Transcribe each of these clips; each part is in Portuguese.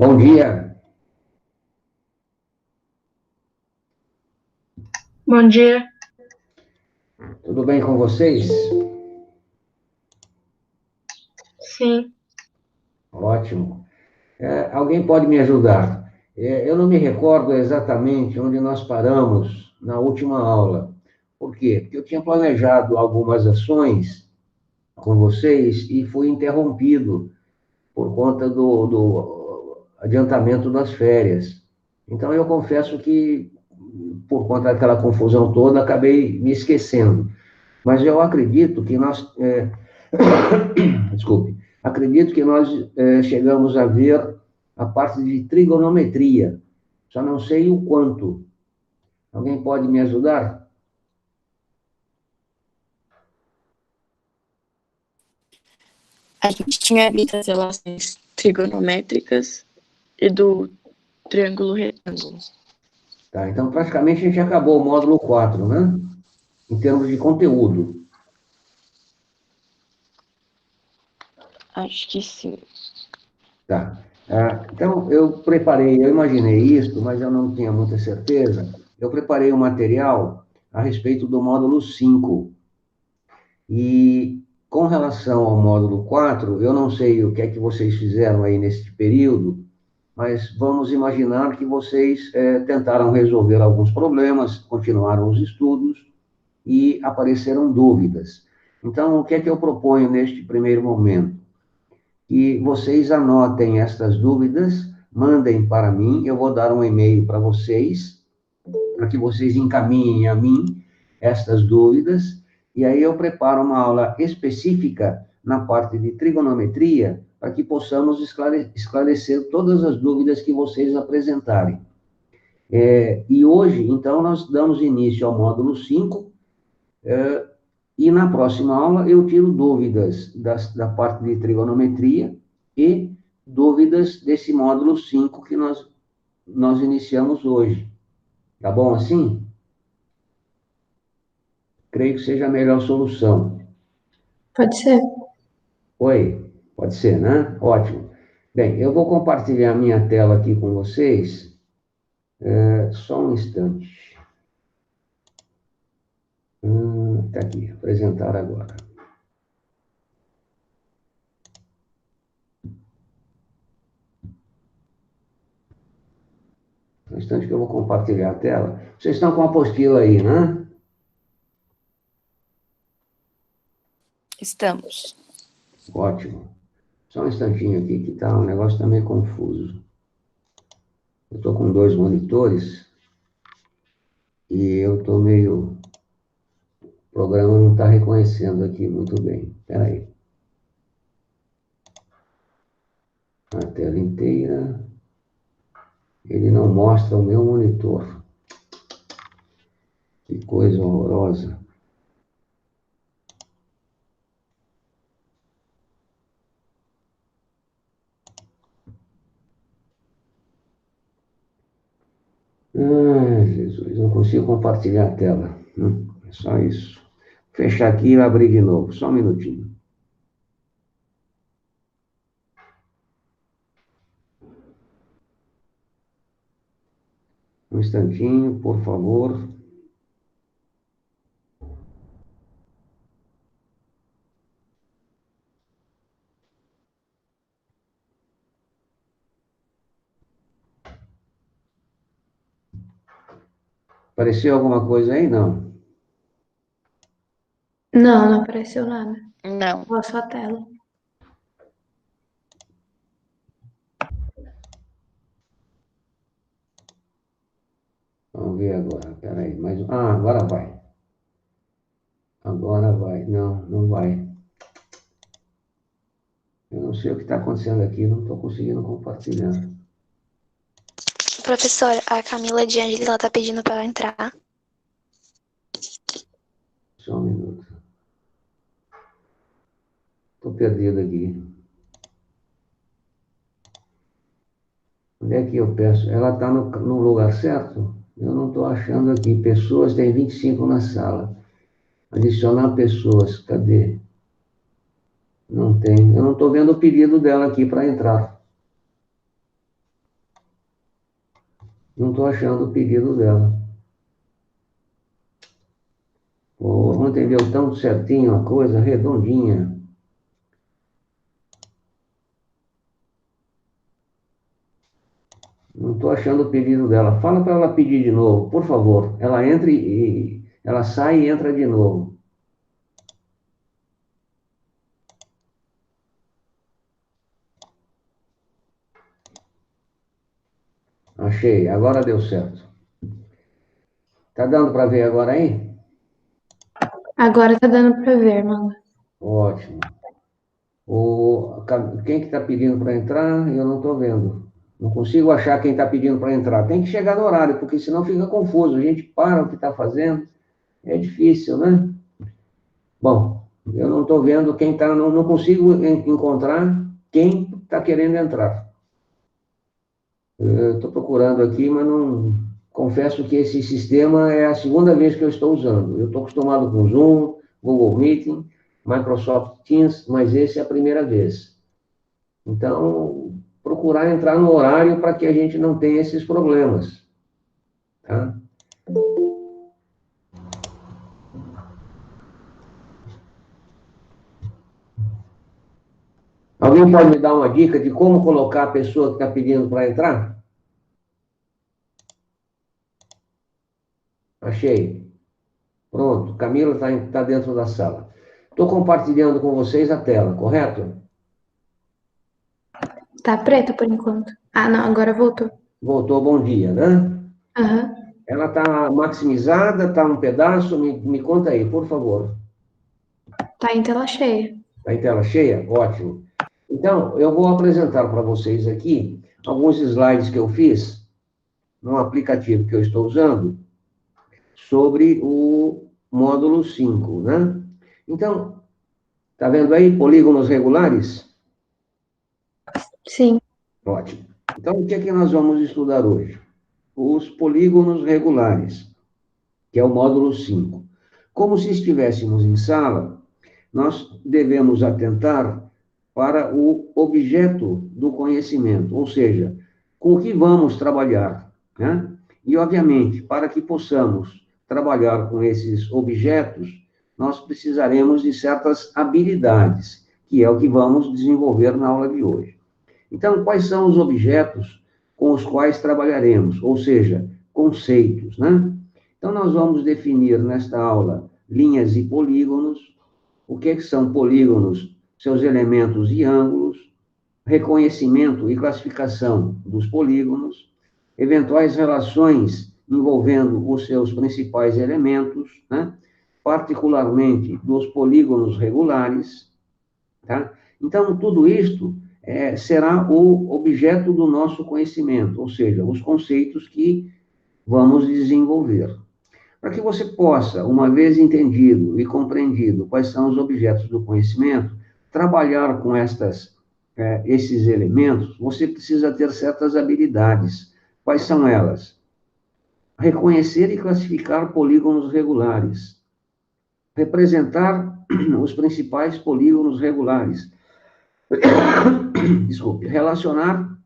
Bom dia. Bom dia. Tudo bem com vocês? Sim. Ótimo. Alguém pode me ajudar? Eu não me recordo exatamente onde nós paramos na última aula. Por quê? Porque eu tinha planejado algumas ações com vocês e fui interrompido por conta do adiantamento das férias. Então, eu confesso que, por conta daquela confusão toda, acabei me esquecendo. Mas eu acredito que nós, desculpe, acredito que nós chegamos a ver a parte de trigonometria, só não sei o quanto. Alguém pode me ajudar? A gente tinha visto as relações trigonométricas e do triângulo retângulo. Tá, então praticamente a gente acabou o módulo 4, né? Em termos de conteúdo. Acho que sim. Tá. Então, eu imaginei isso, mas eu não tinha muita certeza. Eu preparei um material a respeito do módulo 5. E com relação ao módulo 4, eu não sei o que é que vocês fizeram aí nesse período, mas vamos imaginar que vocês tentaram resolver alguns problemas, continuaram os estudos e apareceram dúvidas. Então, o que é que eu proponho neste primeiro momento? Que vocês anotem estas dúvidas, mandem para mim, eu vou dar um e-mail para vocês, para que vocês encaminhem a mim estas dúvidas, e aí eu preparo uma aula específica na parte de trigonometria, para que possamos esclarecer todas as dúvidas que vocês apresentarem. E hoje, então, nós damos início ao módulo 5, e na próxima aula eu tiro dúvidas da parte de trigonometria e dúvidas desse módulo 5 que nós iniciamos hoje. Tá bom assim? Creio que seja a melhor solução. Pode ser. Oi, pode ser, né? Ótimo. Bem, eu vou compartilhar minha tela aqui com vocês. Só um instante. Tá aqui, apresentar agora. Um instante que eu vou compartilhar a tela. Vocês estão com a apostila aí, né? Estamos. Ótimo. Só um instantinho aqui que o negócio está meio confuso. Eu estou com 2 monitores e eu estou meio... O programa não está reconhecendo aqui muito bem. Espera aí. A tela inteira. Ele não mostra o meu monitor. Que coisa horrorosa. Ai, Jesus, não consigo compartilhar a tela. É só isso. Fechar aqui e abrir de novo. Só um minutinho. Um instantinho, por favor. Apareceu alguma coisa aí? Não. Não apareceu nada. Não. Boa sua tela. Vamos ver agora. Espera aí. Agora vai. Agora vai. Não, não vai. Eu não sei o que está acontecendo aqui. Não estou conseguindo compartilhar. Professor, a Camila de Ângeles, ela tá pedindo para ela entrar. Só um minuto. Estou perdido aqui. Onde é que eu peço? Ela está no lugar certo? Eu não estou achando aqui. Pessoas, tem 25 na sala. Adicionar pessoas. Cadê? Não tem. Eu não estou vendo o pedido dela aqui para entrar. Não estou achando o pedido dela. Ontem deu tão certinho a coisa, redondinha. Não estou achando o pedido dela. Fala para ela pedir de novo, por favor. Ela entra e ela sai e entra de novo. Achei, agora deu certo. Tá dando para ver agora aí? Agora tá dando pra ver, mano. Ótimo. Quem que está pedindo para entrar? Eu não estou vendo. Não consigo achar quem está pedindo para entrar. Tem que chegar no horário, porque senão fica confuso. A gente para o que está fazendo. É difícil, né? Bom, eu não estou vendo quem está, não consigo encontrar quem está querendo entrar. Eu estou procurando aqui, mas não. Confesso que esse sistema é a segunda vez que eu estou usando. Eu estou acostumado com Zoom, Google Meeting, Microsoft Teams, mas esse é a primeira vez. Então, procurar entrar no horário para que a gente não tenha esses problemas. Tá? Alguém pode me dar uma dica de como colocar a pessoa que está pedindo para entrar? Achei. Pronto, Camila está dentro da sala. Estou compartilhando com vocês a tela, correto? Tá preto por enquanto. Ah, não, agora voltou. Voltou, bom dia, né? Aham. Ela está maximizada, está um pedaço? Me conta aí, por favor. Tá em tela cheia. Está em tela cheia? Ótimo. Então, eu vou apresentar para vocês aqui alguns slides que eu fiz no aplicativo que eu estou usando sobre o módulo 5, né? Então, tá vendo aí polígonos regulares? Sim. Ótimo. Então, o que é que nós vamos estudar hoje? Os polígonos regulares, que é o módulo 5. Como se estivéssemos em sala, nós devemos atentar para o objeto do conhecimento, ou seja, com o que vamos trabalhar, né? E, obviamente, para que possamos trabalhar com esses objetos, nós precisaremos de certas habilidades, que é o que vamos desenvolver na aula de hoje. Então, quais são os objetos com os quais trabalharemos? Ou seja, conceitos, né? Então, nós vamos definir nesta aula linhas e polígonos, o que são polígonos, seus elementos e ângulos, reconhecimento e classificação dos polígonos, eventuais relações envolvendo os seus principais elementos, né? Particularmente dos polígonos regulares, tá? Então, tudo isto será o objeto do nosso conhecimento, ou seja, os conceitos que vamos desenvolver. Para que você possa, uma vez entendido e compreendido quais são os objetos do conhecimento, trabalhar com esses elementos, você precisa ter certas habilidades. Quais são elas? Reconhecer e classificar polígonos regulares. Representar os principais polígonos regulares. Desculpe. Relacionar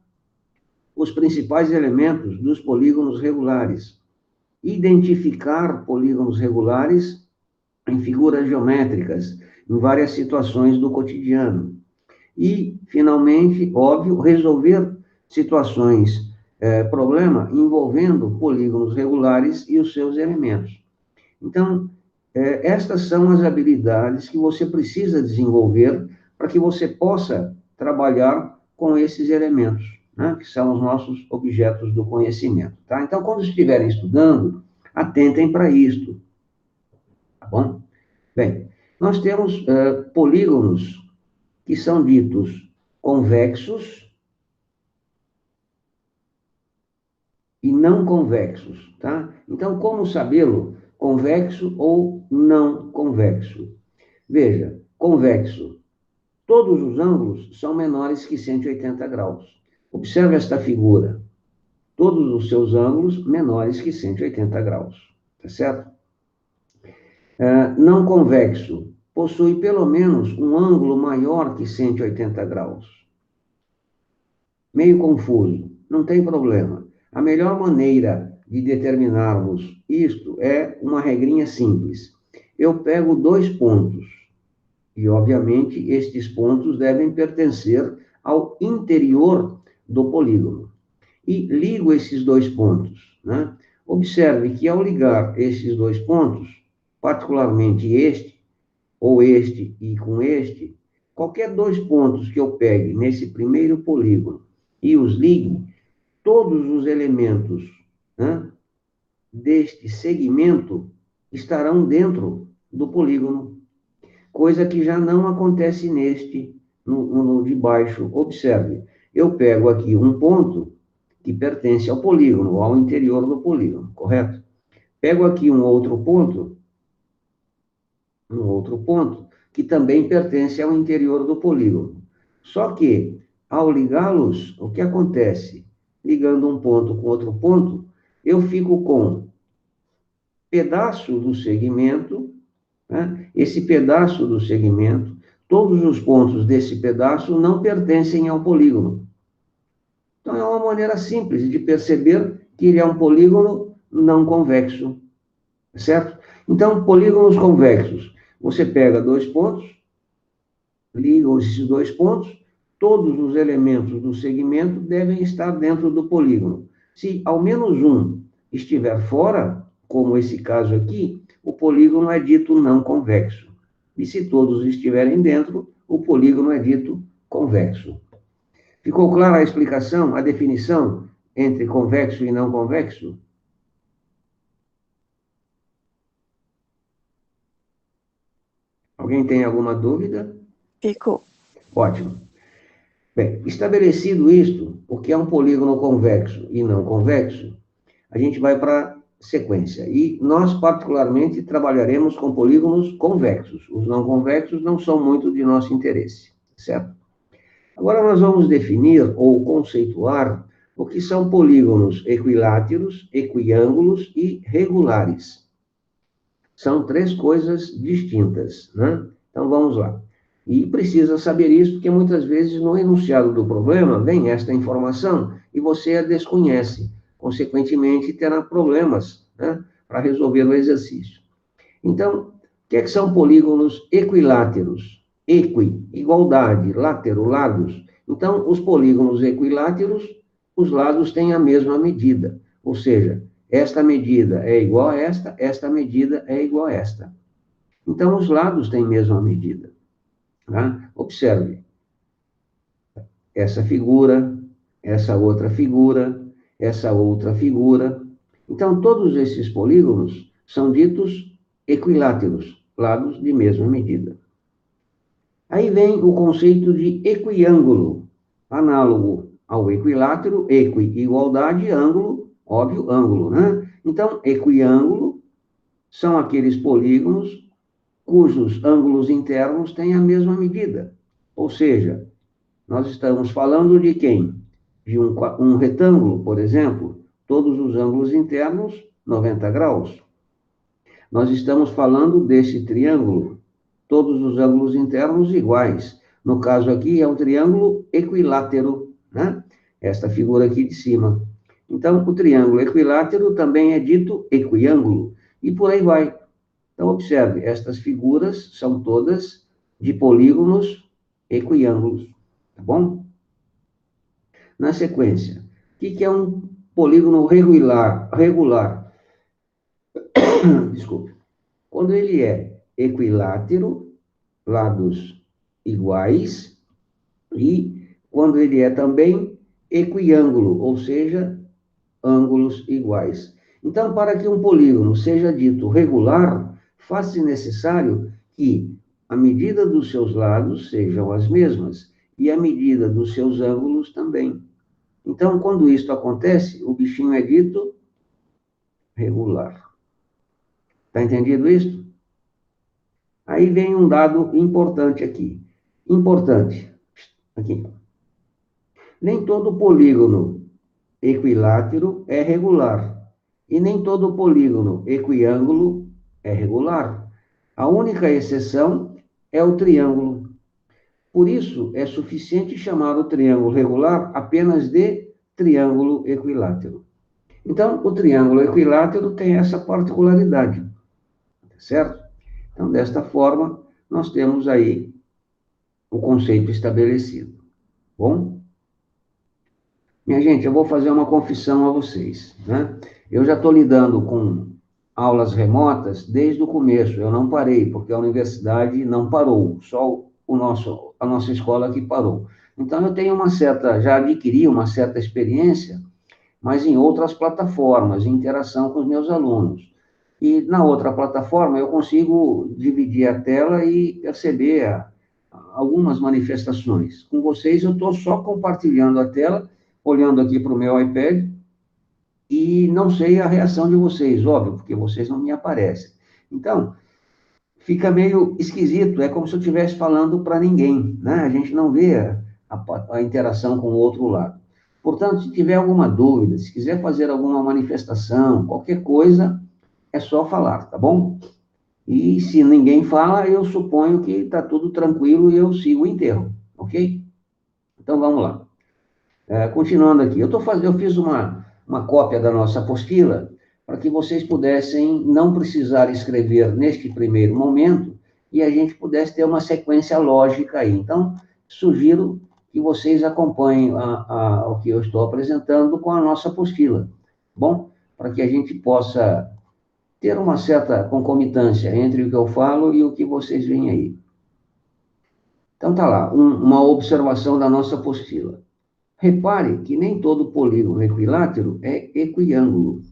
os principais elementos dos polígonos regulares. Identificar polígonos regulares em figuras geométricas, em várias situações do cotidiano. E, finalmente, óbvio, resolver situações, problema envolvendo polígonos regulares e os seus elementos. Então, estas são as habilidades que você precisa desenvolver para que você possa trabalhar com esses elementos, né, que são os nossos objetos do conhecimento. Tá? Então, quando estiverem estudando, atentem para isto. Tá bom? Bem, nós temos polígonos que são ditos convexos e não convexos. Tá? Então, como sabê-lo? Convexo ou não convexo? Veja, convexo. Todos os ângulos são menores que 180 graus. Observe esta figura. Todos os seus ângulos menores que 180 graus. Tá certo? Não convexo. Possui pelo menos um ângulo maior que 180 graus. Meio confuso. Não tem problema. A melhor maneira de determinarmos isto é uma regrinha simples. Eu pego 2 pontos, e, obviamente, estes pontos devem pertencer ao interior do polígono. E ligo esses 2 pontos, né? Observe que, ao ligar esses 2 pontos, particularmente este, ou este e com este, qualquer 2 pontos que eu pegue nesse primeiro polígono e os ligue, todos os elementos, né, deste segmento estarão dentro do polígono, coisa que já não acontece neste, no de baixo. Observe, eu pego aqui um ponto que pertence ao polígono, ao interior do polígono, correto? Pego aqui um outro ponto que também pertence ao interior do polígono. Só que, ao ligá-los, o que acontece? Ligando um ponto com outro ponto, eu fico com pedaço do segmento, né? Esse pedaço do segmento, todos os pontos desse pedaço não pertencem ao polígono. Então, é uma maneira simples de perceber que ele é um polígono não convexo, certo? Então, polígonos convexos, você pega 2 pontos, liga esses 2 pontos, todos os elementos do segmento devem estar dentro do polígono. Se ao menos um estiver fora, como esse caso aqui, o polígono é dito não convexo. E se todos estiverem dentro, o polígono é dito convexo. Ficou clara a explicação, a definição entre convexo e não convexo? Alguém tem alguma dúvida? Ficou. Ótimo. Bem, estabelecido isto, o que é um polígono convexo e não convexo, a gente vai para a sequência. E nós, particularmente, trabalharemos com polígonos convexos. Os não convexos não são muito de nosso interesse, certo? Agora nós vamos definir ou conceituar o que são polígonos equiláteros, equiângulos e regulares. São 3 coisas distintas, né? Então vamos lá. E precisa saber isso, porque muitas vezes no enunciado do problema vem esta informação e você a desconhece. Consequentemente, terá problemas, né, para resolver o exercício. Então, o que é que são polígonos equiláteros? Equi, igualdade, látero, lados. Então, os polígonos equiláteros, os lados têm a mesma medida. Ou seja, esta medida é igual a esta medida é igual a esta. Então, os lados têm a mesma medida. Tá? Observe. Essa figura, essa outra figura, essa outra figura. Então, todos esses polígonos são ditos equiláteros, lados de mesma medida. Aí vem o conceito de equiângulo, análogo ao equilátero, equi, igualdade, ângulo, óbvio, ângulo, né? Então, equiângulo são aqueles polígonos cujos ângulos internos têm a mesma medida. Ou seja, nós estamos falando de quem? De um retângulo, por exemplo, todos os ângulos internos, 90 graus. Nós estamos falando desse triângulo, todos os ângulos internos iguais. No caso aqui, é um triângulo equilátero, né? Esta figura aqui de cima. Então, o triângulo equilátero também é dito equiângulo, e por aí vai. Então, observe, estas figuras são todas de polígonos equiângulos, tá bom? Na sequência, o que é um polígono regular? Desculpe. Quando ele é equilátero, lados iguais, e quando ele é também equiângulo, ou seja, ângulos iguais. Então, para que um polígono seja dito regular, faz-se necessário que a medida dos seus lados sejam as mesmas e a medida dos seus ângulos também. Então, quando isto acontece, o bichinho é dito regular. Está entendido isso? Aí vem um dado importante aqui. Importante. Aqui. Nem todo polígono equilátero é regular. E nem todo polígono equiângulo é regular. A única exceção é o triângulo. Por isso, é suficiente chamar o triângulo regular apenas de triângulo equilátero. Então, o triângulo equilátero tem essa particularidade, certo? Então, desta forma, nós temos aí o conceito estabelecido. Bom? Minha gente, eu vou fazer uma confissão a vocês, né? Eu já estou lidando com aulas remotas desde o começo, eu não parei, porque a universidade não parou, só a nossa escola que parou. Então, eu tenho já adquiri uma certa experiência, mas em outras plataformas, em interação com os meus alunos. E na outra plataforma, eu consigo dividir a tela e perceber algumas manifestações. Com vocês, eu estou só compartilhando a tela, olhando aqui para o meu iPad, e não sei a reação de vocês, óbvio, porque vocês não me aparecem. Então, fica meio esquisito, é como se eu estivesse falando para ninguém, né? A gente não vê a interação com o outro lado. Portanto, se tiver alguma dúvida, se quiser fazer alguma manifestação, qualquer coisa, é só falar, tá bom? E se ninguém fala, eu suponho que está tudo tranquilo e eu sigo o enterro, ok? Então, vamos lá. Continuando aqui, eu fiz uma cópia da nossa apostila para que vocês pudessem não precisar escrever neste primeiro momento e a gente pudesse ter uma sequência lógica aí. Então, sugiro que vocês acompanhem o que eu estou apresentando com a nossa apostila, bom? Para que a gente possa ter uma certa concomitância entre o que eu falo e o que vocês veem aí. Então, tá lá, uma observação da nossa apostila. Repare que nem todo polígono equilátero é equiângulo.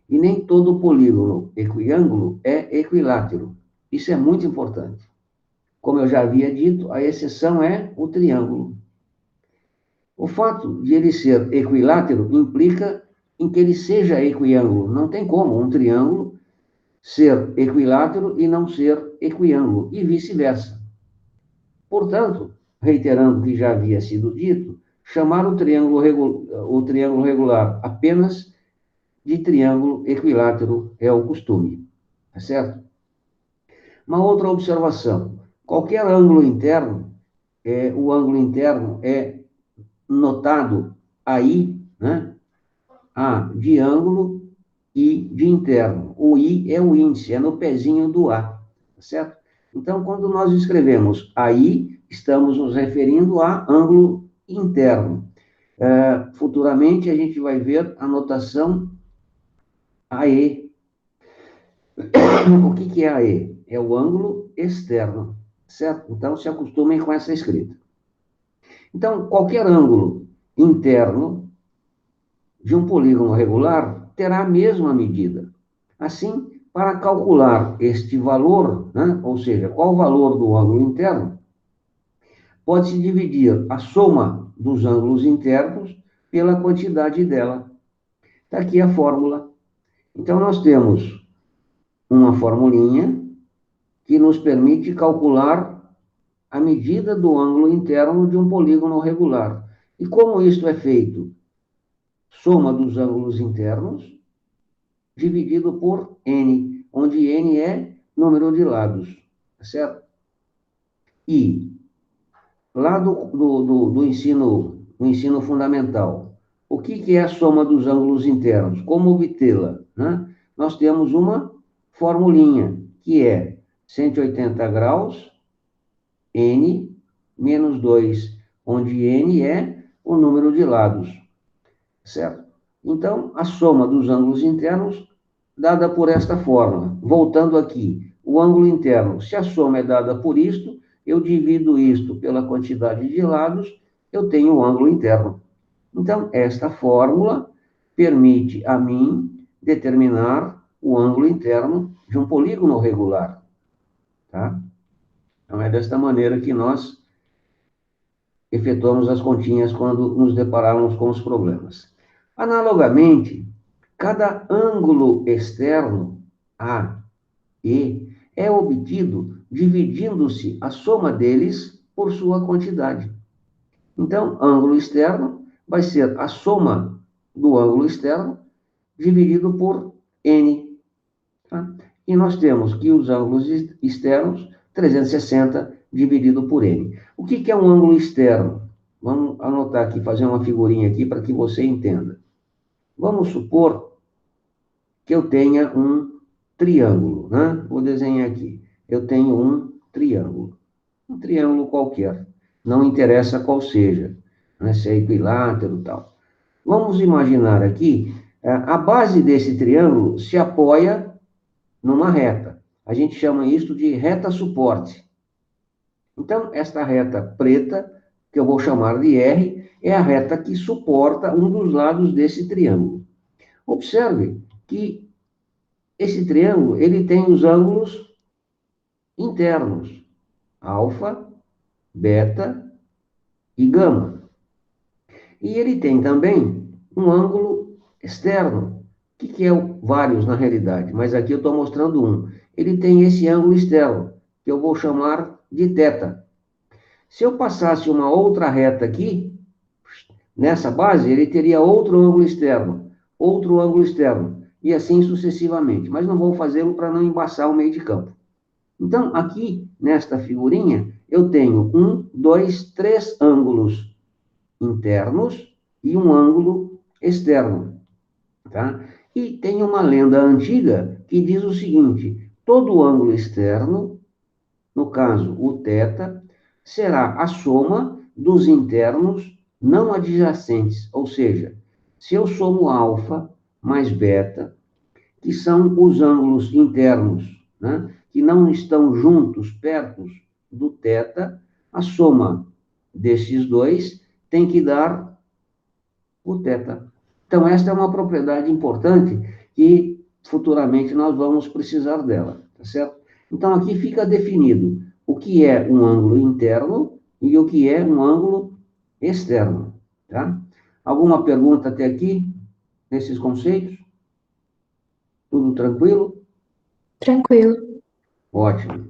E nem todo polígono equiângulo é equilátero. Isso é muito importante. Como eu já havia dito, a exceção é o triângulo. O fato de ele ser equilátero implica em que ele seja equiângulo. Não tem como um triângulo ser equilátero e não ser equiângulo, e vice-versa. Portanto, reiterando o que já havia sido dito, chamar o triângulo regular apenas de triângulo equilátero é o costume, tá certo? Uma outra observação, qualquer ângulo interno, o ângulo interno é notado aí, né? A de ângulo e de interno. O I é o índice, é no pezinho do A, tá certo? Então, quando nós escrevemos aí, estamos nos referindo a ângulo interno. Futuramente, a gente vai ver a notação AE. O que é AE? É o ângulo externo, certo? Então, se acostumem com essa escrita. Então, qualquer ângulo interno de um polígono regular terá a mesma medida. Assim, para calcular este valor, né, ou seja, qual o valor do ângulo interno, pode-se dividir a soma dos ângulos internos pela quantidade dela. Está aqui a fórmula. Então, nós temos uma formulinha que nos permite calcular a medida do ângulo interno de um polígono regular. E como isto é feito? Soma dos ângulos internos dividido por n, onde n é número de lados, certo? E lá do ensino fundamental, o que é a soma dos ângulos internos? Como obtê-la, né? Nós temos uma formulinha, que é 180 graus, n, menos 2, onde n é o número de lados, certo? Então, a soma dos ângulos internos, dada por esta fórmula. Voltando aqui, o ângulo interno, se a soma é dada por isto, eu divido isto pela quantidade de lados, eu tenho o ângulo interno. Então, esta fórmula permite a mim determinar o ângulo interno de um polígono regular, tá? Então, é desta maneira que nós efetuamos as continhas quando nos depararmos com os problemas. Analogamente, cada ângulo externo, A, E, é obtido dividindo-se a soma deles por sua quantidade. Então, ângulo externo vai ser a soma do ângulo externo dividido por N. Tá? E nós temos que os ângulos externos, 360 dividido por N. O que é um ângulo externo? Vamos anotar aqui, fazer uma figurinha aqui para que você entenda. Vamos supor que eu tenha um triângulo, né? Vou desenhar aqui. Eu tenho um triângulo qualquer, não interessa qual seja, né? Se é equilátero e tal. Vamos imaginar aqui, a base desse triângulo se apoia numa reta. A gente chama isso de reta suporte. Então, esta reta preta, que eu vou chamar de R, é a reta que suporta um dos lados desse triângulo. Observe que esse triângulo, ele tem os ângulos internos, alfa, beta e gama. E ele tem também um ângulo externo, que é vários na realidade, mas aqui eu estou mostrando um. Ele tem esse ângulo externo, que eu vou chamar de θ. Se eu passasse uma outra reta aqui, nessa base, ele teria outro ângulo externo, e assim sucessivamente. Mas não vou fazê-lo para não embaçar o meio de campo. Então, aqui, nesta figurinha, eu tenho 1, 2, 3 ângulos internos e um ângulo externo, tá? E tem uma lenda antiga que diz o seguinte: todo ângulo externo, no caso o θ, será a soma dos internos não adjacentes, ou seja, se eu somo alfa mais beta, que são os ângulos internos, né, que não estão juntos, perto do θ, a soma desses dois tem que dar o θ. Então, esta é uma propriedade importante que futuramente nós vamos precisar dela, tá certo? Então, aqui fica definido o que é um ângulo interno e o que é um ângulo externo, tá? Alguma pergunta até aqui, nesses conceitos? Tudo tranquilo? Tranquilo. Ótimo.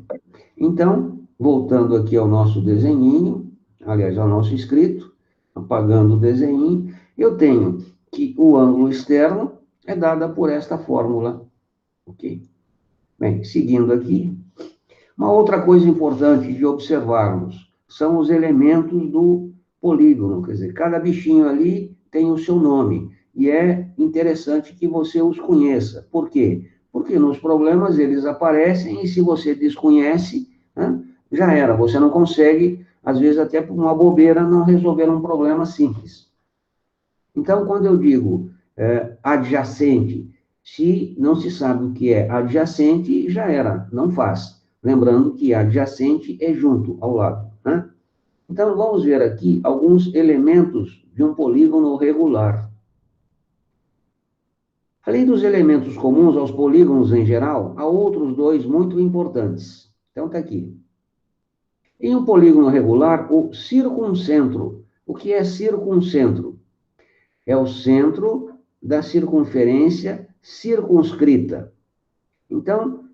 Então, voltando aqui ao nosso desenhinho, aliás, ao nosso escrito, apagando o desenhinho, eu tenho que o ângulo externo é dado por esta fórmula, ok? Bem, seguindo aqui, uma outra coisa importante de observarmos são os elementos do polígono, quer dizer, cada bichinho ali tem o seu nome, e é interessante que você os conheça. Por quê? Porque nos problemas eles aparecem, e se você desconhece, né, já era, você não consegue, às vezes até por uma bobeira, não resolver um problema simples. Então, quando eu digo adjacente, se não se sabe o que é adjacente, já era, não faz. Lembrando que adjacente é junto, ao lado, né? Então, vamos ver aqui alguns elementos de um polígono regular. Além dos elementos comuns aos polígonos em geral, há outros dois muito importantes. Então, está aqui. Em um polígono regular, o circuncentro. O que é circuncentro? É o centro da circunferência circunscrita. Então,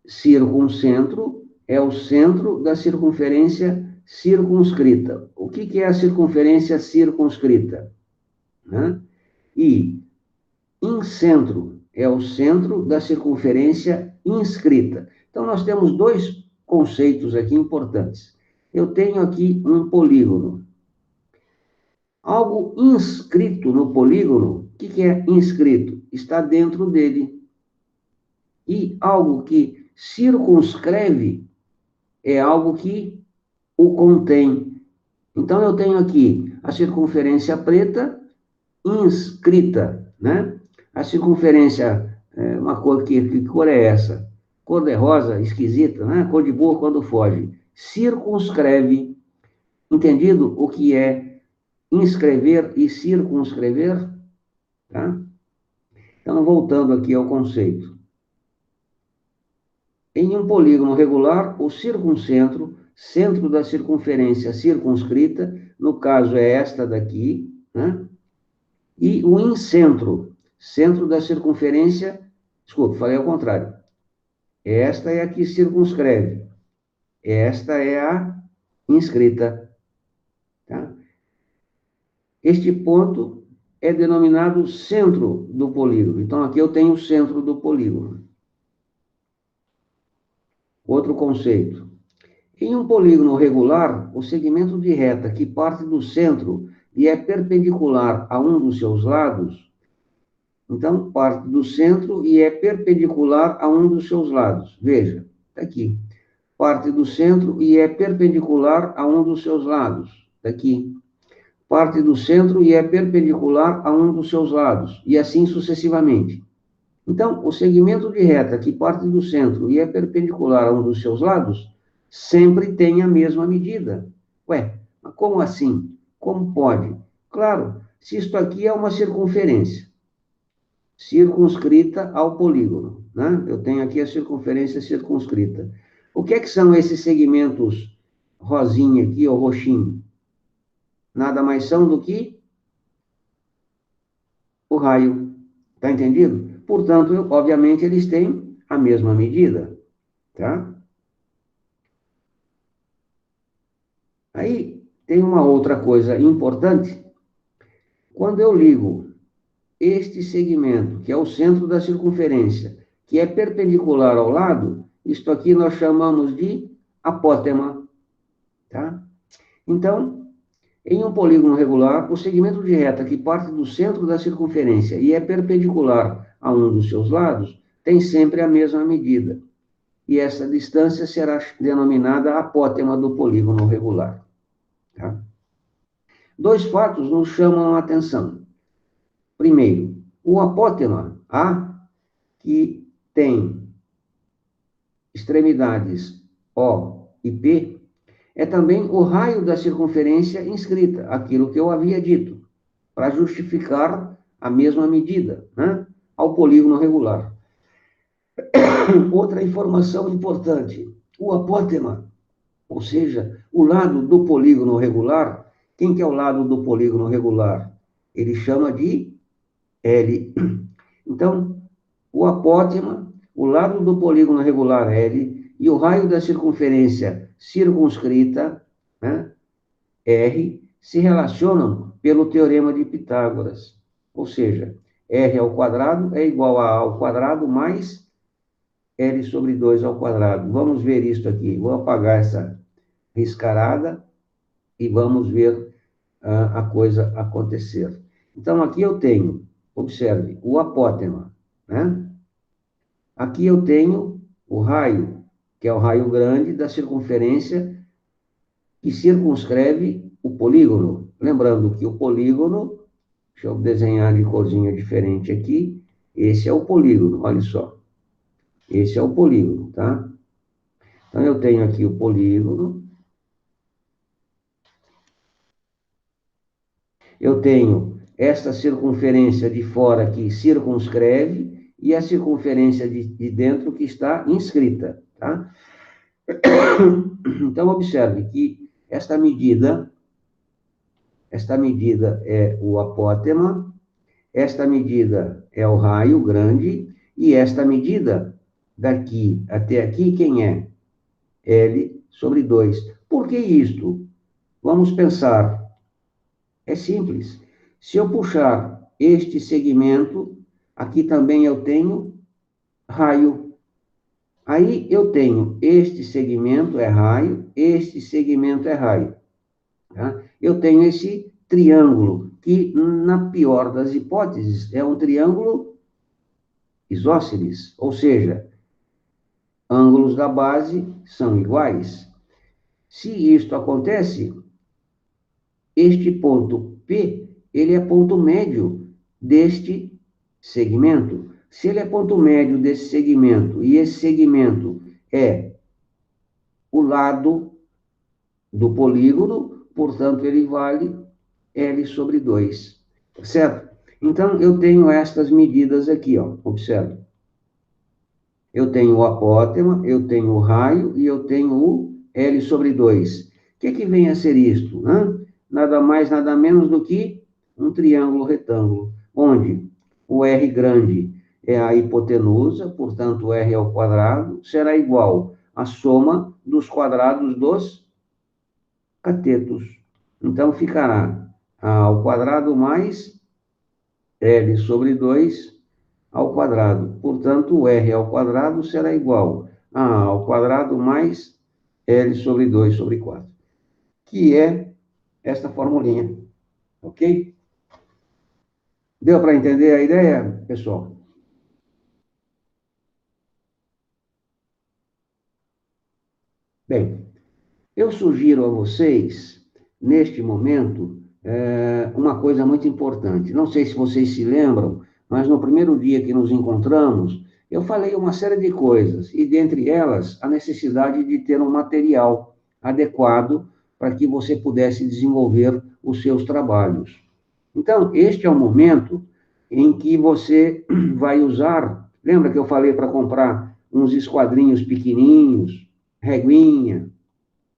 circuncentro é o centro da circunferência circunscrita. O que é a circunferência circunscrita? Né? E incentro é o centro da circunferência inscrita. Então, nós temos dois conceitos aqui importantes. Eu tenho aqui um polígono. Algo inscrito no polígono, o que é inscrito? Está dentro dele. E algo que circunscreve é algo que o contém. Então, eu tenho aqui a circunferência preta inscrita, né? A circunferência, uma cor, que cor é essa? Cor de rosa, esquisita, né? Cor de burro quando foge. Circunscreve, entendido o que é inscrever e circunscrever? Tá? Então, voltando aqui ao conceito. Em um polígono regular, o circuncentro, centro da circunferência circunscrita, no caso é esta daqui, né? E o incentro, centro da circunferência, desculpa, falei ao contrário. Esta é a que circunscreve. Esta é a inscrita. Tá? Este ponto é denominado centro do polígono. Então, aqui eu tenho o centro do polígono. Outro conceito. Em um polígono regular, o segmento de reta que parte do centro e é perpendicular a um dos seus lados, então parte do centro e é perpendicular a um dos seus lados. Veja, está aqui. Parte do centro e é perpendicular a um dos seus lados. Está aqui. Parte do centro e é perpendicular a um dos seus lados. E assim sucessivamente. Então, o segmento de reta que parte do centro e é perpendicular a um dos seus lados, sempre tem a mesma medida. Ué, mas como assim? Como pode? Claro, se isto aqui é uma circunferência, circunscrita ao polígono, né? Eu tenho aqui a circunferência circunscrita. O que é que são esses segmentos rosinha aqui, ou roxinho? Nada mais são do que o raio. Está entendido? Portanto, obviamente, eles têm a mesma medida, tá? Aí, tem uma outra coisa importante. Quando eu ligo este segmento, que é o centro da circunferência, que é perpendicular ao lado, isto aqui nós chamamos de apótema, tá? Então, em um polígono regular, o segmento de reta que parte do centro da circunferência e é perpendicular a um dos seus lados, tem sempre a mesma medida. E essa distância será denominada apótema do polígono regular. Tá? Dois fatos nos chamam a atenção. Primeiro, o apótema A, que tem extremidades O e P, é também o raio da circunferência inscrita, aquilo que eu havia dito, para justificar a mesma medida, né, ao polígono regular. Outra informação importante, o apótema, ou seja, o lado do polígono regular, quem que é o lado do polígono regular? Ele chama de L. Então, o apótema, o lado do polígono regular L, e o raio da circunferência circunscrita, né, R, se relacionam pelo teorema de Pitágoras. Ou seja, R ao quadrado é igual a ao quadrado mais L sobre 2 ao quadrado. Vamos ver isso aqui. Vou apagar essa riscarada e vamos ver a coisa acontecer. Então, aqui eu tenho, observe, o apótema, né? Aqui eu tenho o raio, que é o raio grande da circunferência que circunscreve o polígono. Lembrando que o polígono, deixa eu desenhar de corzinha diferente aqui, esse é o polígono, olha só. Esse é o polígono, tá? Então, eu tenho aqui o polígono. Eu tenho esta circunferência de fora que circunscreve e a circunferência de dentro que está inscrita, tá? Então, observe que esta medida é o apótema, esta medida é o raio grande, e esta medida daqui até aqui, quem é? L sobre 2. Por que isto? Vamos pensar. É simples. Se eu puxar este segmento, aqui também eu tenho raio. Aí eu tenho este segmento é raio, este segmento é raio. Tá? Eu tenho esse triângulo, que na pior das hipóteses é um triângulo isósceles, ou seja, ângulos da base são iguais. Se isto acontece, este ponto P, ele é ponto médio deste segmento. Se ele é ponto médio desse segmento, e esse segmento é o lado do polígono, portanto, ele vale L sobre 2, certo? Então, eu tenho estas medidas aqui, ó, observe. Eu tenho o apótema, eu tenho o raio e eu tenho o L sobre 2. O que vem a ser isto, né? Nada mais, nada menos do que um triângulo retângulo, onde o R grande é a hipotenusa, portanto, o R ao quadrado será igual à soma dos quadrados dos catetos. Então, ficará A ao quadrado mais L sobre 2 ao quadrado. Portanto, o R ao quadrado será igual a ao quadrado mais L sobre 2 sobre 4, que é esta formulinha. Ok? Deu para entender a ideia, pessoal? Bem, eu sugiro a vocês, neste momento, uma coisa muito importante. Não sei se vocês se lembram, mas no primeiro dia que nos encontramos, eu falei uma série de coisas, e dentre elas, a necessidade de ter um material adequado para que você pudesse desenvolver os seus trabalhos. Então, este é o momento em que você vai usar. Lembra que eu falei para comprar uns esquadrinhos pequenininhos, reguinha,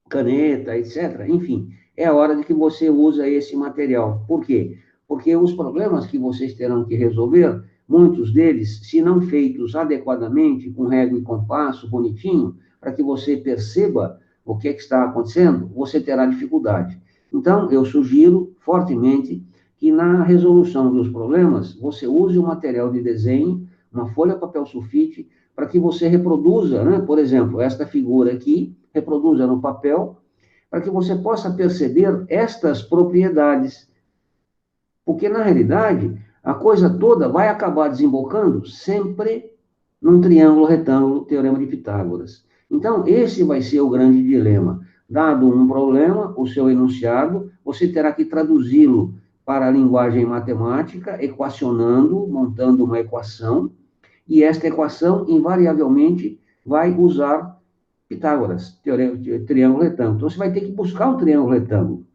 caneta, etc. Enfim, é a hora de que você usa esse material. Por quê? Porque os problemas que vocês terão que resolver, muitos deles, se não feitos adequadamente, com régua e compasso, bonitinho, para que você perceba o que é que está acontecendo, você terá dificuldade. Então, eu sugiro fortemente que na resolução dos problemas, você use o material de desenho, uma folha papel sulfite, para que você reproduza, né? Por exemplo, esta figura aqui, reproduza no papel, para que você possa perceber estas propriedades. Porque, na realidade, a coisa toda vai acabar desembocando sempre num triângulo retângulo, teorema de Pitágoras. Então, esse vai ser o grande dilema. Dado um problema, o seu enunciado, você terá que traduzi-lo para a linguagem matemática, equacionando, montando uma equação, e esta equação, invariavelmente, vai usar Pitágoras, triângulo retângulo. Então, você vai ter que buscar um triângulo retângulo.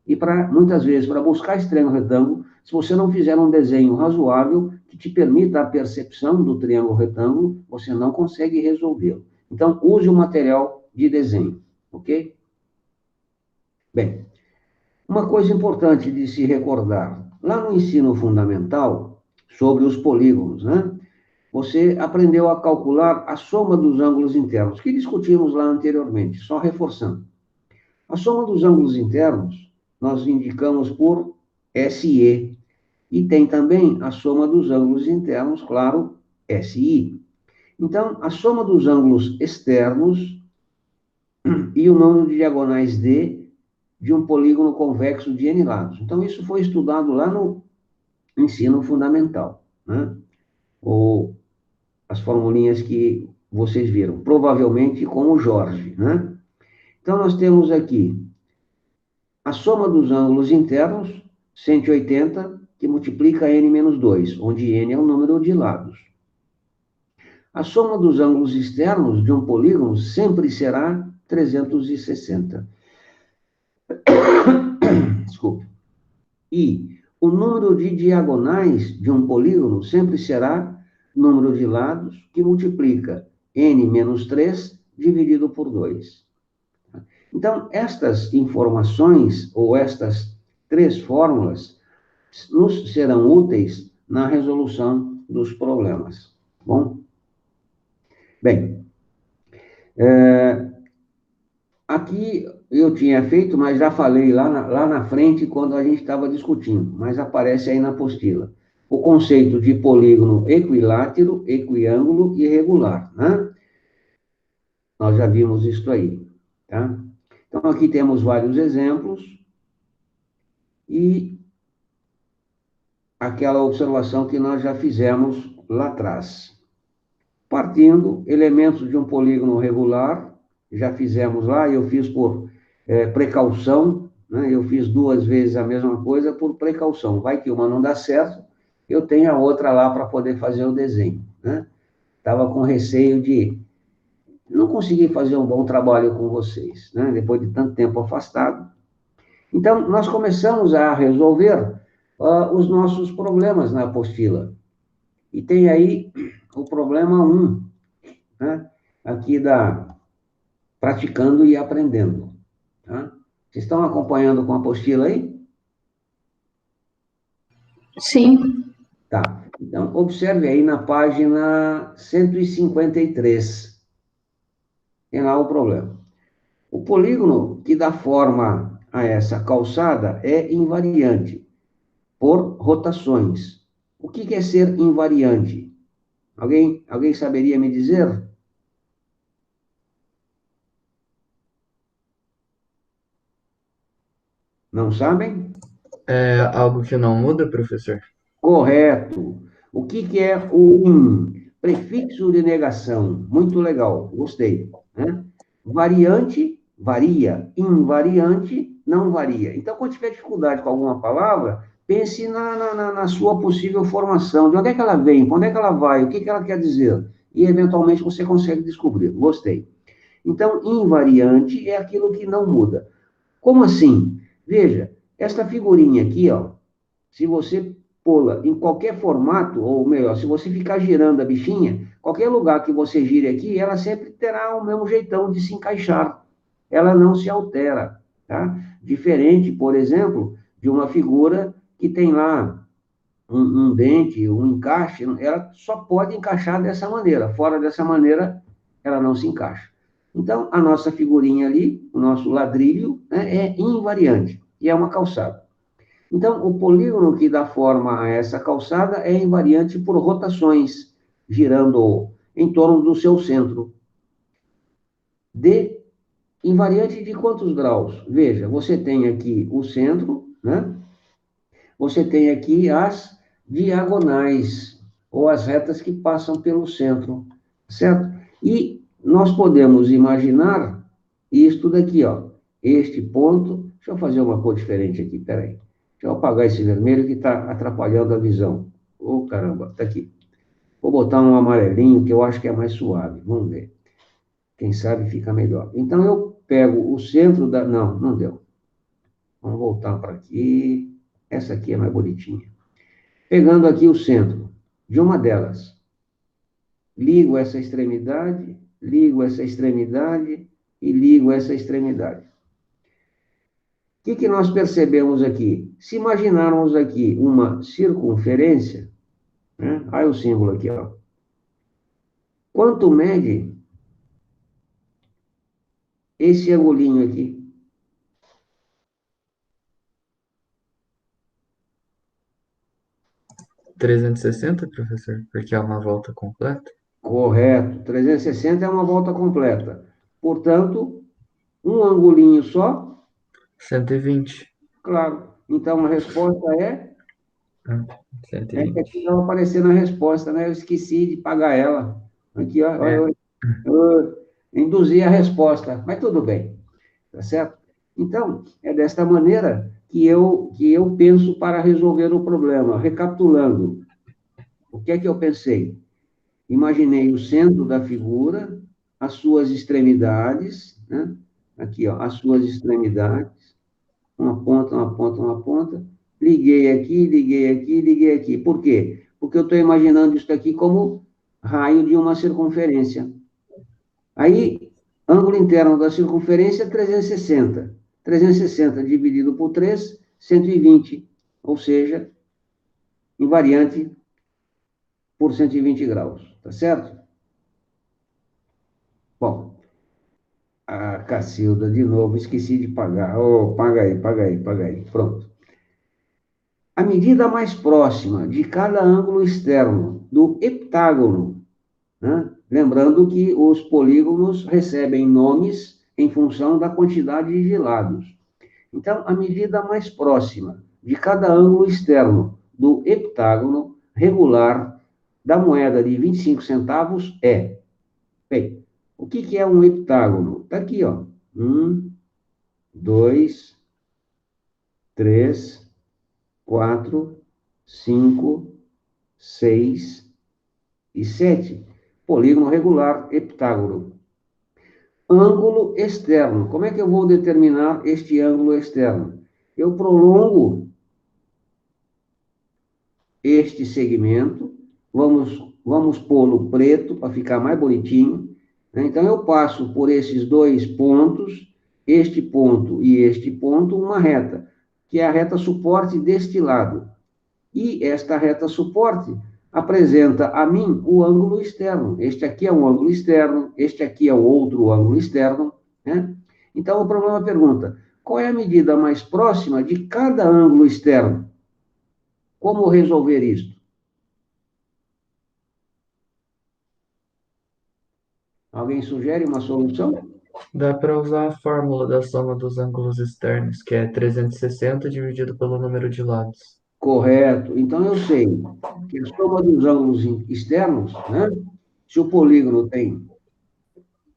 E, muitas vezes, para buscar esse triângulo retângulo, se você não fizer um desenho razoável que te permita a percepção do triângulo retângulo, você não consegue resolvê-lo. Então, use o material de desenho, ok? Bem, uma coisa importante de se recordar, lá no ensino fundamental, sobre os polígonos, né? Você aprendeu a calcular a soma dos ângulos internos, que discutimos lá anteriormente, só reforçando. A soma dos ângulos internos, nós indicamos por SE. E tem também a soma dos ângulos internos, claro, SI. Então, a soma dos ângulos externos e o número de diagonais D de um polígono convexo de N lados. Então, isso foi estudado lá no ensino fundamental, né? Ou as formulinhas que vocês viram, provavelmente com o Jorge, né? Então, nós temos aqui a soma dos ângulos internos, 180, que multiplica n menos 2, onde n é o número de lados. A soma dos ângulos externos de um polígono sempre será 360. Desculpe. E o número de diagonais de um polígono sempre será número de lados que multiplica n menos 3 dividido por 2. Então, estas informações, ou estas três fórmulas, nos serão úteis na resolução dos problemas. Bom? Bem, aqui eu tinha feito, mas já falei lá na frente, quando a gente estava discutindo, mas aparece aí na apostila. O conceito de polígono equilátero, equiângulo e regular, né? Nós já vimos isso aí, tá? Então, aqui temos vários exemplos e aquela observação que nós já fizemos lá atrás. Partindo, elementos de um polígono regular, já fizemos lá, eu fiz por precaução, né? Eu fiz 2 vezes a mesma coisa por precaução. Vai que uma não dá certo, eu tenho a outra lá para poder fazer o desenho, né? Estava com receio de não conseguir fazer um bom trabalho com vocês, né? Depois de tanto tempo afastado. Então, nós começamos a resolver os nossos problemas na apostila. E tem aí o problema 1, né? Aqui da praticando e aprendendo. Tá? Vocês estão acompanhando com a apostila aí? Sim. Tá. Então, observe aí na página 153. Tem lá o problema. O polígono que dá forma a essa calçada é invariante por rotações. O que é ser invariante? Alguém saberia me dizer? Não sabem? É algo que não muda, professor? Correto. O que que é o in? Prefixo de negação. Muito legal, gostei, né? Variante, varia. Invariante, não varia. Então, quando tiver dificuldade com alguma palavra, pense na sua possível formação. De onde é que ela vem? Para onde é que ela vai? O que que ela quer dizer? E, eventualmente, você consegue descobrir. Gostei. Então, invariante é aquilo que não muda. Como assim? Veja, esta figurinha aqui, ó, se você pô-la em qualquer formato, ou melhor, se você ficar girando a bichinha, qualquer lugar que você gire aqui, ela sempre terá o mesmo jeitão de se encaixar. Ela não se altera, tá? Diferente, por exemplo, de uma figura que tem lá um dente, um encaixe, ela só pode encaixar dessa maneira. Fora dessa maneira, ela não se encaixa. Então, a nossa figurinha ali, o nosso ladrilho, né, é invariante, e é uma calçada. Então, o polígono que dá forma a essa calçada é invariante por rotações, girando em torno do seu centro. De invariante de quantos graus? Veja, você tem aqui o centro, né? Você tem aqui as diagonais, ou as retas que passam pelo centro, certo? E nós podemos imaginar isto daqui, ó. Este ponto, deixa eu fazer uma cor diferente aqui, peraí. Deixa eu apagar esse vermelho que está atrapalhando a visão. Ô, caramba, tá aqui. Vou botar um amarelinho que eu acho que é mais suave. Vamos ver. Quem sabe fica melhor. Então, eu pego o centro da... Não, não deu. Vamos voltar para aqui. Essa aqui é mais bonitinha. Pegando aqui o centro de uma delas, ligo essa extremidade e ligo essa extremidade. O que que nós percebemos aqui? Se imaginarmos aqui uma circunferência, né? Olha o símbolo aqui, ó. Quanto mede esse angulinho aqui? 360, professor? Porque é uma volta completa? Correto. 360 é uma volta completa. Portanto, um angulinho só, 120. claro. Então, a resposta é... Ah, É que aqui 120. não apareceu na resposta, né? Eu esqueci de pagar ela. Aqui, ó, É. eu induzi a resposta, mas tudo bem, tá certo? Então, é desta maneira que eu penso para resolver o problema. Recapitulando, o que é que eu pensei? Imaginei o centro da figura, as suas extremidades, né? Aqui, ó, as suas extremidades, uma ponta, uma ponta, uma ponta. Liguei aqui, liguei aqui, liguei aqui. Por quê? Porque eu estou imaginando isso aqui como raio de uma circunferência. Aí, ângulo interno da circunferência, 360. 360 dividido por 3, 120. Ou seja, invariante por 120 graus. Tá certo? Bom, a Cacilda, de novo, esqueci de pagar. Oh, paga aí, paga aí, paga aí. Pronto. A medida mais próxima de cada ângulo externo do heptágono, né? Lembrando que os polígonos recebem nomes em função da quantidade de lados. Então, a medida mais próxima de cada ângulo externo do heptágono regular da moeda de 25 centavos é... Bem, o que que é um heptágono? Está aqui, ó. 1, 2, 3, 4, 5, 6 e 7. Polígono regular, heptágono. Ângulo externo. Como é que eu vou determinar este ângulo externo? Eu prolongo este segmento, vamos pô-lo preto para ficar mais bonitinho, né? Então, eu passo por esses dois pontos, este ponto e este ponto, uma reta, que é a reta suporte deste lado. E esta reta suporte apresenta a mim o ângulo externo. Este aqui é um ângulo externo, este aqui é o outro ângulo externo, né? Então, o problema pergunta, qual é a medida mais próxima de cada ângulo externo? Como resolver isto? Alguém sugere uma solução? Dá para usar a fórmula da soma dos ângulos externos, que é 360 dividido pelo número de lados. Correto. Então, eu sei que a soma dos ângulos externos, né? Se o polígono tem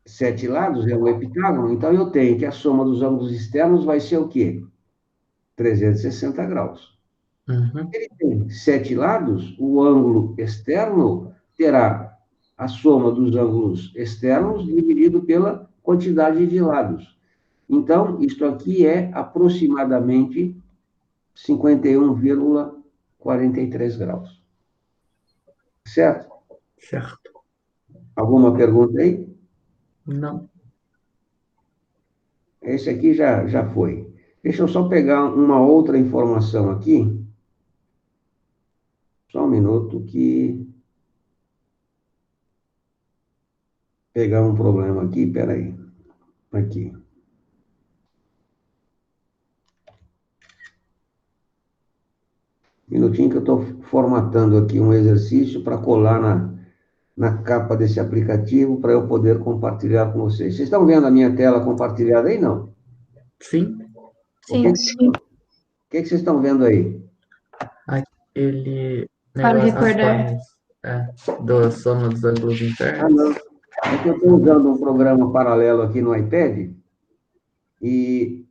7 lados, é um heptágono, então eu tenho que a soma dos ângulos externos vai ser o quê? 360 graus. Uhum. Ele tem 7 lados, o ângulo externo terá a soma dos ângulos externos dividido pela quantidade de lados. Então, isto aqui é aproximadamente 51,43 graus. Certo? Certo. Alguma pergunta aí? Não. Esse aqui já foi. Deixa eu só pegar uma outra informação aqui. Só um minuto que... Pegar um problema aqui, peraí. Aqui. Minutinho que eu estou formatando aqui um exercício para colar na capa desse aplicativo para eu poder compartilhar com vocês. Vocês estão vendo a minha tela compartilhada aí, não? Sim. Sim. O que vocês estão vendo aí? Aquele Para negócio das recordar. formas da soma dos ângulos Ah, internos. não. É que eu estou usando um programa paralelo aqui no iPad e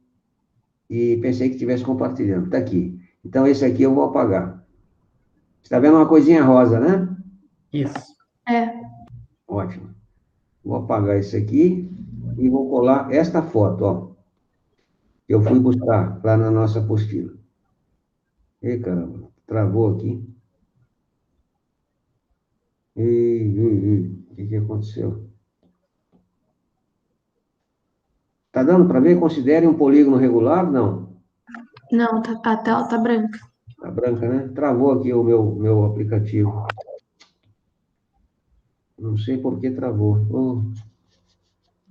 pensei que estivesse compartilhando. Está aqui. Então, esse aqui eu vou apagar. Você está vendo uma coisinha rosa, né? Isso. É. Ótimo. Vou apagar esse aqui e vou colar esta foto, ó. Eu fui buscar lá na nossa apostila. Ih, caramba, travou aqui. O que aconteceu? Tá dando para ver? Considere um polígono regular? Não. Não, a tela tá branca. Tá branca, né? Travou aqui o meu aplicativo. Não sei por que travou. Oh,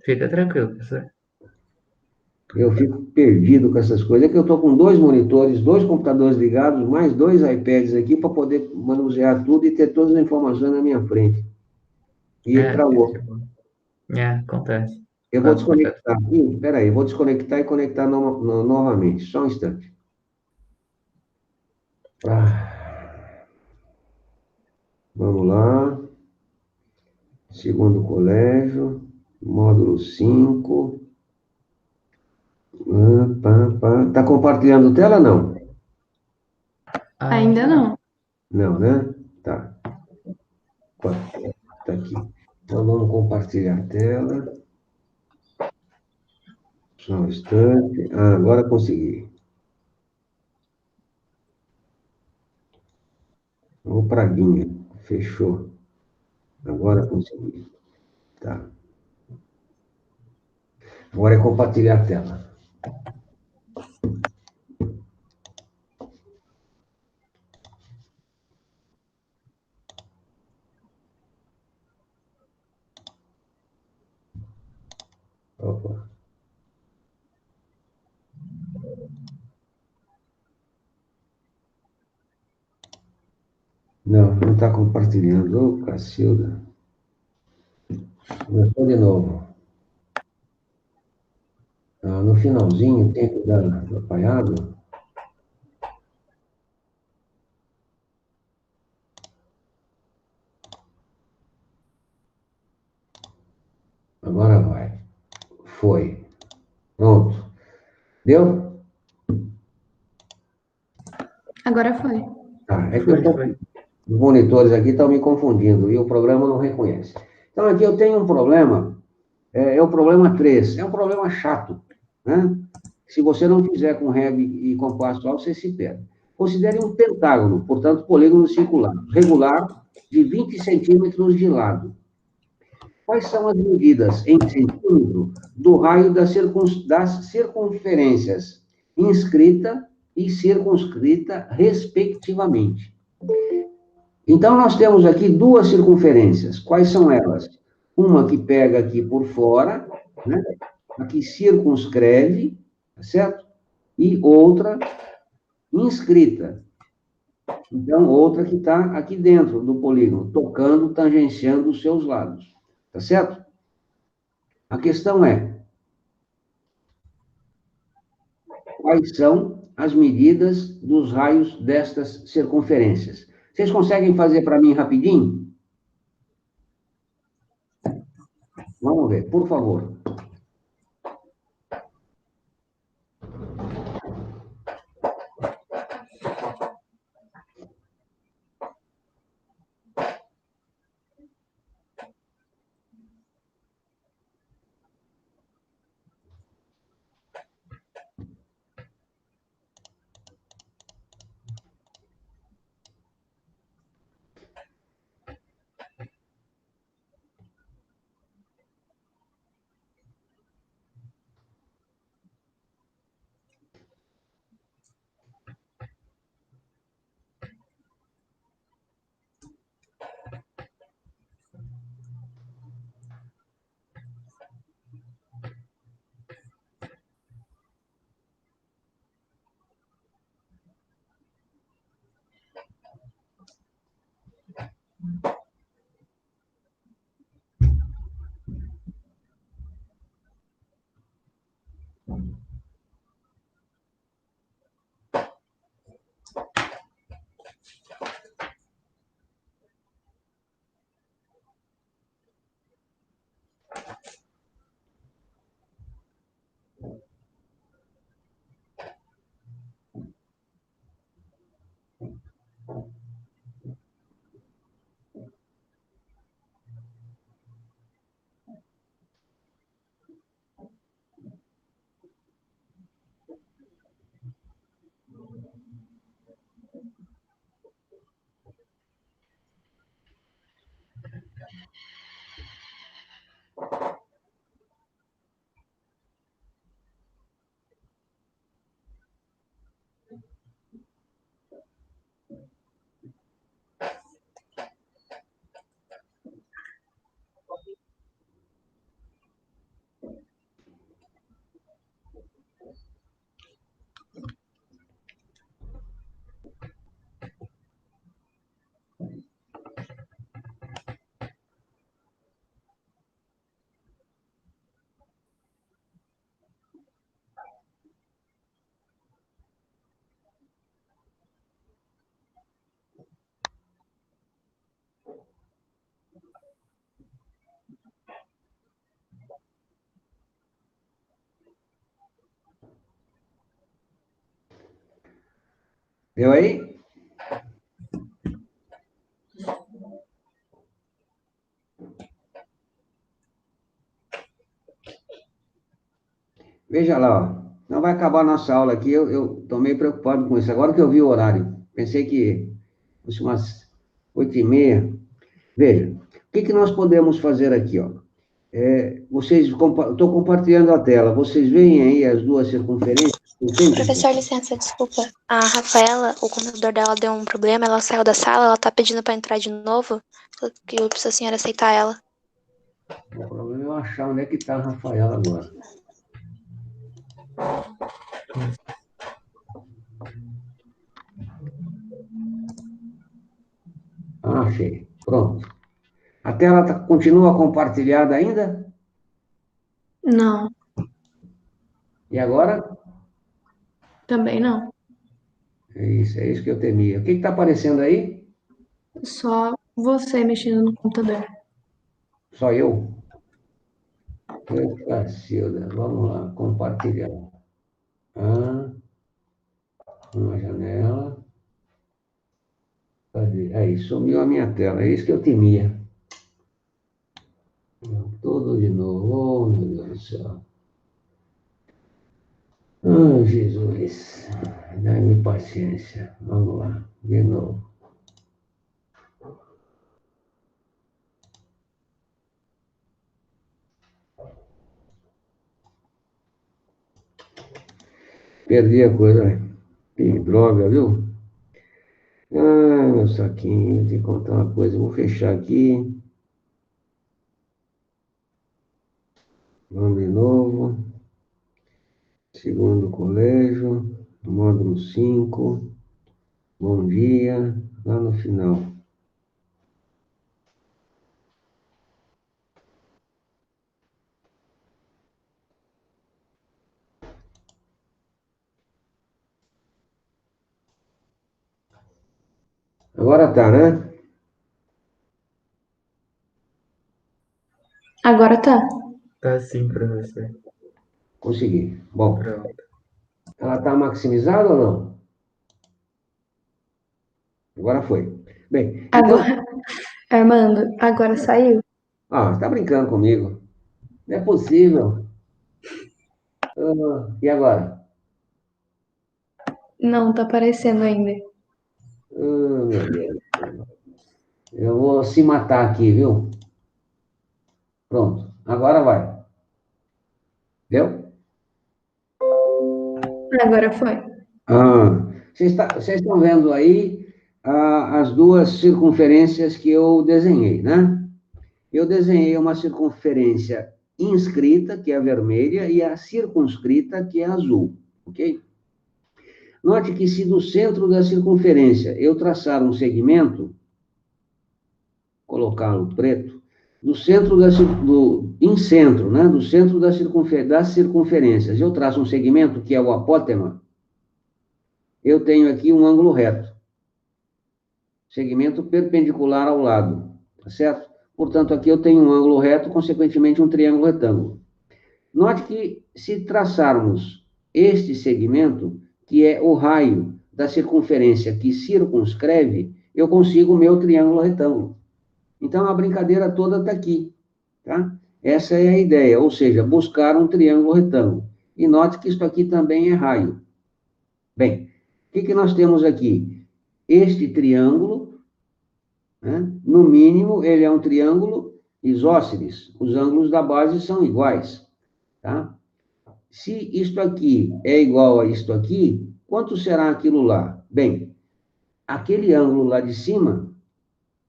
Fica tranquilo, professor. eu fico perdido com essas coisas. É que eu estou com 2 monitores, 2 computadores ligados, mais 2 iPads aqui para poder manusear tudo e ter todas as informações na minha frente. E ele travou. Acontece. Eu vou desconectar. Espera aí, vou desconectar e conectar novamente. Só um instante. Vamos lá. Segundo colégio, módulo 5. Tá compartilhando tela, não? Ainda não. Não, né? Tá. Tá aqui. Então, vamos compartilhar a tela. Só um instante. Agora consegui. Ô, praguinha. Fechou. Agora consegui. Tá. Agora é compartilhar a tela. Opa. Não está compartilhando. Ô, Cacilda. Começou de novo. No finalzinho, tem que dar apanhado. Agora vai. Foi. Pronto. Deu? Agora foi. Tá. É que Foi. os monitores aqui estão me confundindo e o programa não reconhece. Então, aqui eu tenho um problema. É o problema 3. É um problema chato, né? Se você não fizer com régua e compasso alto, você se perde. Considere um pentágono, portanto, polígono circular, regular, de 20 centímetros de lado. Quais são as medidas em centímetro do raio das circunferências inscrita e circunscrita, respectivamente? Então, nós temos aqui 2 circunferências. Quais são elas? Uma que pega aqui por fora, né? Aqui circunscreve, tá certo? E outra inscrita. Então, outra que está aqui dentro do polígono, tocando, tangenciando os seus lados. Tá certo? A questão é, quais são as medidas dos raios destas circunferências. Vocês conseguem fazer para mim rapidinho? Vamos ver, por favor. Viu aí? Veja lá, ó. Não vai acabar a nossa aula aqui, eu estou meio preocupado com isso. Agora que eu vi o horário, pensei que fosse umas 8h30. Veja, o que que nós podemos fazer aqui, ó? Estou compartilhando a tela, vocês veem aí as duas circunferências? Professor, licença, desculpa. A Rafaela, o computador dela deu um problema, ela saiu da sala, ela tá pedindo pra entrar de novo, que eu preciso a senhora aceitar ela. O problema é eu achar onde é que está a Rafaela agora. Ah, achei. Pronto. A tela continua compartilhada ainda? Não, E agora? também não. É isso que eu temia. O que está aparecendo aí? Só você mexendo no computador. Só eu? Cacilda, vamos lá, compartilhar. Ah, uma janela. Cadê? Aí, sumiu a minha tela. É isso que eu temia. Tudo de novo. Oh, meu Deus do céu. Ah, Jesus. Dá-me paciência. Vamos lá, de novo. Perdi a coisa, né? Que droga, viu? Ah, meu saquinho, vou te contar uma coisa. Eu vou fechar aqui. Vamos de novo. Segundo colégio, módulo 5. Bom dia, lá no final. Agora tá, né? Agora tá. Tá sim, professor. Consegui. Bom, Pronto. ela tá maximizada ou não? Agora foi. Bem, então... Agora, Armando, agora saiu? Ah, você tá brincando comigo. Não é possível. E agora? Não, tá aparecendo ainda. Meu Deus. Eu vou se matar aqui, viu? Pronto. Agora vai. Deu? Agora foi. Vocês estão vendo aí as duas circunferências que eu desenhei, né? Eu desenhei uma circunferência inscrita, que é a vermelha, e a circunscrita, que é a azul, ok? Note que se do centro da circunferência eu traçar um segmento, colocá-lo preto, do centro em centro, né? Do centro das circunferências, eu traço um segmento que é o apótema, eu tenho aqui um ângulo reto. Segmento perpendicular ao lado, tá certo? Portanto, aqui eu tenho um ângulo reto, consequentemente um triângulo retângulo. Note que se traçarmos este segmento, que é o raio da circunferência que circunscreve, eu consigo o meu triângulo retângulo. Então, a brincadeira toda está aqui, tá? Essa é a ideia, ou seja, buscar um triângulo retângulo. E note que isso aqui também é raio. Bem, o que nós temos aqui? Este triângulo, né? No mínimo, ele é um triângulo isósceles. Os ângulos da base são iguais, tá? Se isto aqui é igual a isto aqui, quanto será aquilo lá? Bem, aquele ângulo lá de cima,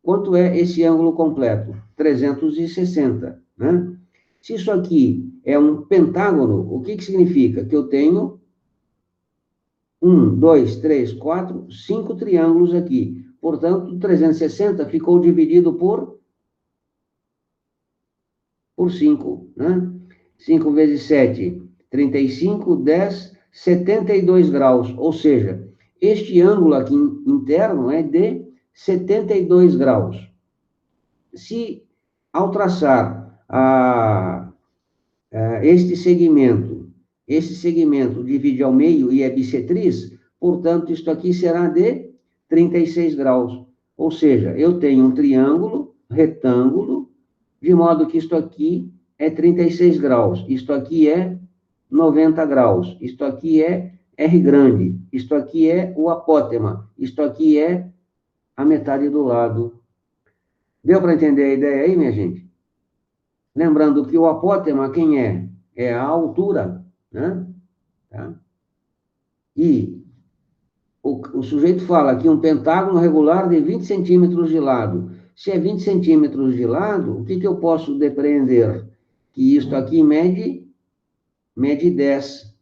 quanto é esse ângulo completo? 360, né? Se isso aqui é um pentágono, o que significa? Que eu tenho 1, 2, 3, 4, 5 triângulos aqui. Portanto, 360 ficou dividido por 5, né? 5 vezes 7, 35, 10, 72 graus. Ou seja, este ângulo aqui interno é de 72 graus. Se, ao traçar este segmento divide ao meio e é bissetriz, portanto, isto aqui será de 36 graus. Ou seja, eu tenho um triângulo retângulo, de modo que isto aqui é 36 graus, isto aqui é 90 graus, isto aqui é R grande, isto aqui é o apótema, isto aqui é a metade do lado. Deu para entender a ideia aí, minha gente? Lembrando que o apótema, quem é? É a altura, né? Tá? E o sujeito fala que um pentágono regular de 20 centímetros de lado. Se é 20 centímetros de lado, o que eu posso depreender? Que isto aqui mede 10,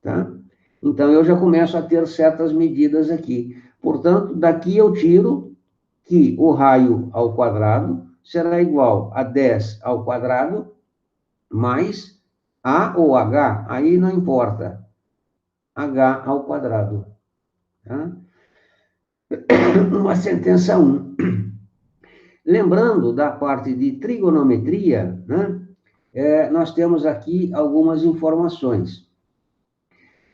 tá? Então, eu já começo a ter certas medidas aqui. Portanto, daqui eu tiro que o raio ao quadrado será igual a 10 ao quadrado mais A ou H, aí não importa, H ao quadrado. Tá? Uma sentença 1. Lembrando da parte de trigonometria, né? Nós temos aqui algumas informações.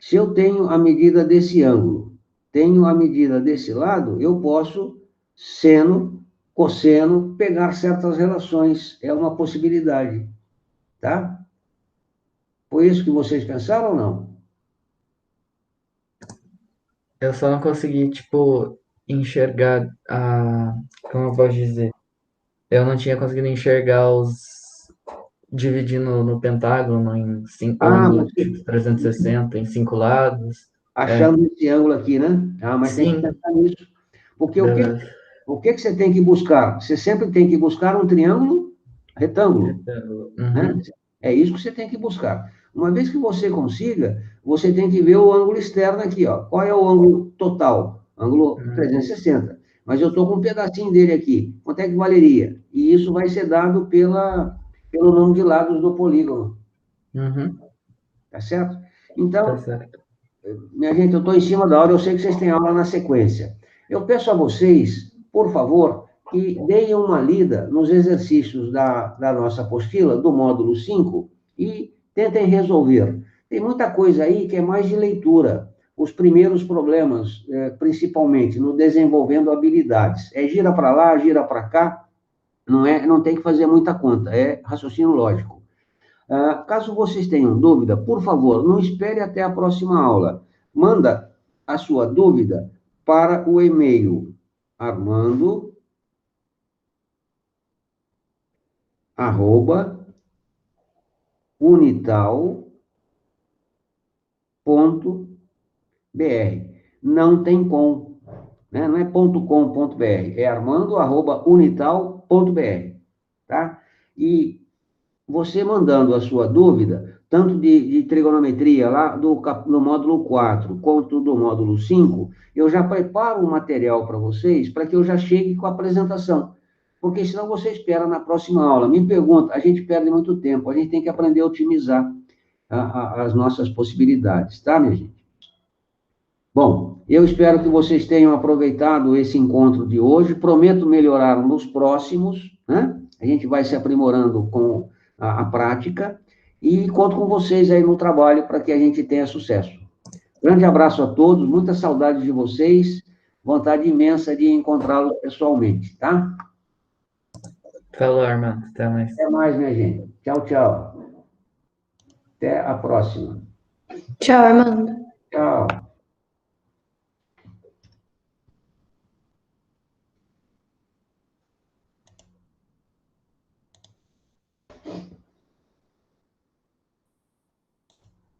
Se eu tenho a medida desse ângulo, tenho a medida desse lado, eu posso, seno, cosseno, pegar certas relações. É uma possibilidade, tá? Foi isso que vocês pensaram ou não? Eu só não consegui, tipo, enxergar a. Como eu posso dizer? Eu não tinha conseguido enxergar dividindo no pentágono em cinco ângulos tipo 360 em 5 lados. Achando esse ângulo aqui, né? Mas tem que Sim, pensar nisso. Porque beleza. o que você tem que buscar? Você sempre tem que buscar um triângulo retângulo, né? Uhum. É isso que você tem que buscar. Uma vez que você consiga, você tem que ver o ângulo externo aqui, ó. Qual é o ângulo total? Ângulo Uhum. 360. Mas eu estou com um pedacinho dele aqui. Quanto é que valeria? E isso vai ser dado pelo número de lados do polígono. Uhum. Tá certo? Tá Então, certo. minha gente, eu estou em cima da hora, eu sei que vocês têm aula na sequência. Eu peço a vocês, por favor, que deem uma lida nos exercícios da nossa apostila, do módulo 5, e tentem resolver. Tem muita coisa aí que é mais de leitura. Os primeiros problemas, principalmente no desenvolvendo habilidades. Gira para lá, gira para cá, não tem que fazer muita conta, é raciocínio lógico. Caso vocês tenham dúvida, por favor, não espere até a próxima aula. Manda a sua dúvida para o e-mail armando@unital.br. Não tem com, né? Não é .com.br, é armando@unital.br, tá? E você mandando a sua dúvida, tanto de trigonometria lá no módulo 4, quanto do módulo 5, eu já preparo um material para vocês, para que eu já chegue com a apresentação. Porque senão você espera na próxima aula. Me pergunta, a gente perde muito tempo, a gente tem que aprender a otimizar as nossas possibilidades, tá, minha gente? Bom, eu espero que vocês tenham aproveitado esse encontro de hoje. Prometo melhorar nos próximos, né? A gente vai se aprimorando com a prática e conto com vocês aí no trabalho para que a gente tenha sucesso. Grande abraço a todos, muita saudade de vocês, vontade imensa de encontrá-los pessoalmente, tá? Falou, Armando. Até mais. Até mais, minha gente. Tchau, tchau. Até a próxima. Tchau, Armando. Tchau.